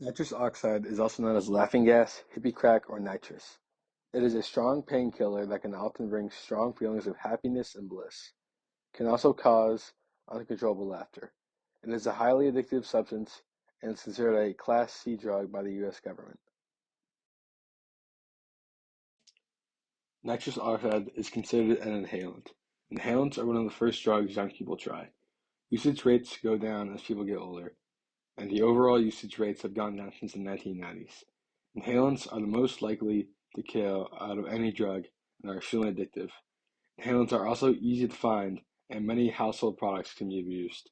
Nitrous oxide is also known as laughing gas, hippie crack, or nitrous. It is a strong painkiller that can often bring strong feelings of happiness and bliss. It can also cause uncontrollable laughter. It is a highly addictive substance and is considered a Class C drug by the U.S. government. Nitrous oxide is considered an inhalant. Inhalants are one of the first drugs young people try. Usage rates go down as people get older, and the overall usage rates have gone down since the 1990s. Inhalants are the most likely to kill out of any drug and are extremely addictive. Inhalants are also easy to find, and many household products can be abused.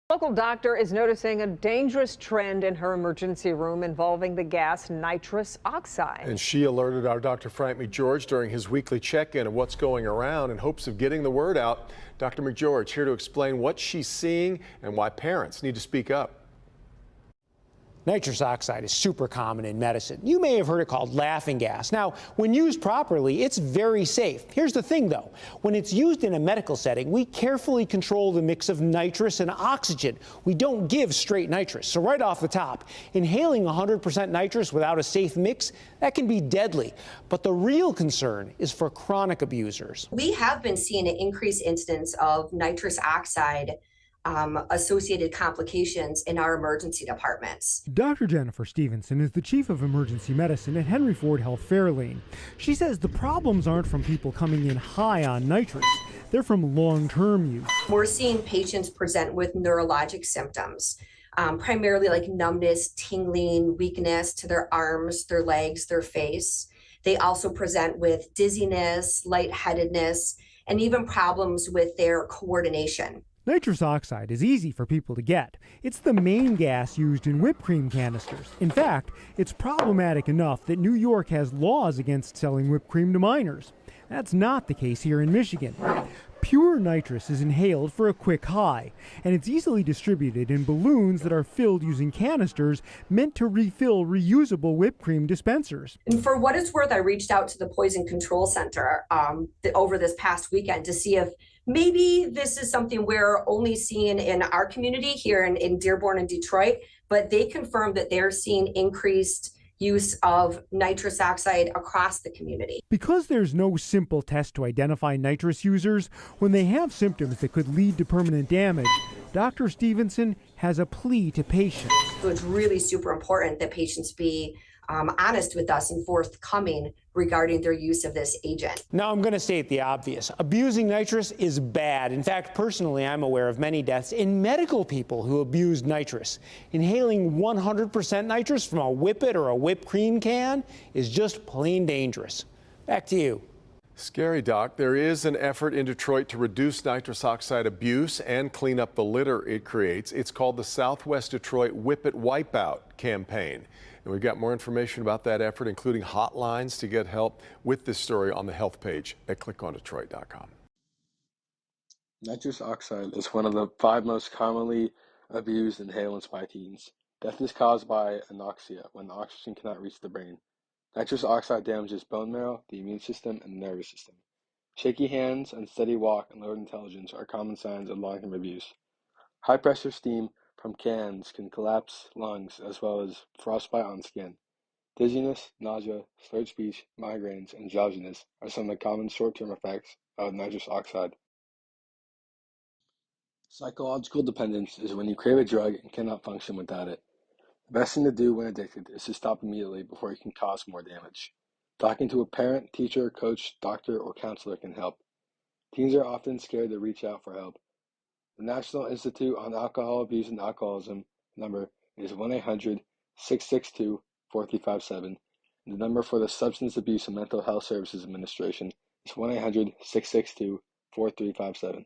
Local doctor is noticing a dangerous trend in her emergency room involving the gas nitrous oxide. And she alerted our Dr. Frank McGeorge during his weekly check-in of what's going around in hopes of getting the word out. Dr. McGeorge here to explain what she's seeing and why parents need to speak up. Nitrous oxide is super common in medicine. You may have heard it called laughing gas. Now, when used properly, it's very safe. Here's the thing, though. When it's used in a medical setting, we carefully control the mix of nitrous and oxygen. We don't give straight nitrous. So right off the top, inhaling 100% nitrous without a safe mix, that can be deadly. But the real concern is for chronic abusers. We have been seeing an increased incidence of nitrous oxide associated complications in our emergency departments. Dr. Jennifer Stevenson is the chief of emergency medicine at Henry Ford Health Fairlane. She says the problems aren't from people coming in high on nitrous, they're from long-term use. We're seeing patients present with neurologic symptoms, primarily like numbness, tingling, weakness to their arms, their legs, their face. They also present with dizziness, lightheadedness, and even problems with their coordination. Nitrous oxide is easy for people to get. It's the main gas used in whipped cream canisters. In fact, it's problematic enough that New York has laws against selling whipped cream to minors. That's not the case here in Michigan. Pure nitrous is inhaled for a quick high, and it's easily distributed in balloons that are filled using canisters meant to refill reusable whipped cream dispensers. And for what it's worth, I reached out to the Poison Control Center over this past weekend to see if maybe this is something we're only seeing in our community here in Dearborn and Detroit, but they confirmed that they're seeing increased use of nitrous oxide across the community. Because there's no simple test to identify nitrous users, when they have symptoms that could lead to permanent damage, Dr. Stevenson has a plea to patients. So it's really super important that patients be honest with us and forthcoming regarding their use of this agent. Now, I'm going to state the obvious. Abusing nitrous is bad. In fact, personally, I'm aware of many deaths in medical people who abused nitrous. Inhaling 100% nitrous from a Whippet or a whipped cream can is just plain dangerous. Back to you. Scary, Doc. There is an effort in Detroit to reduce nitrous oxide abuse and clean up the litter it creates. It's called the Southwest Detroit Whippet Wipeout campaign. And we've got more information about that effort, including hotlines to get help with this story on the health page at clickondetroit.com. Nitrous oxide is one of the 5 most commonly abused inhalants by teens. Death is caused by anoxia, when oxygen cannot reach the brain. Nitrous oxide damages bone marrow, the immune system, and the nervous system. Shaky hands, unsteady walk, and lowered intelligence are common signs of long-term abuse. High-pressure steam from cans can collapse lungs as well as frostbite on skin. Dizziness, nausea, slurred speech, migraines, and drowsiness are some of the common short-term effects of nitrous oxide. Psychological dependence is when you crave a drug and cannot function without it. The best thing to do when addicted is to stop immediately before it can cause more damage. Talking to a parent, teacher, coach, doctor, or counselor can help. Teens are often scared to reach out for help. The National Institute on Alcohol Abuse and Alcoholism number is 1-800-662-4357, and the number for the Substance Abuse and Mental Health Services Administration is 1-800-662-4357.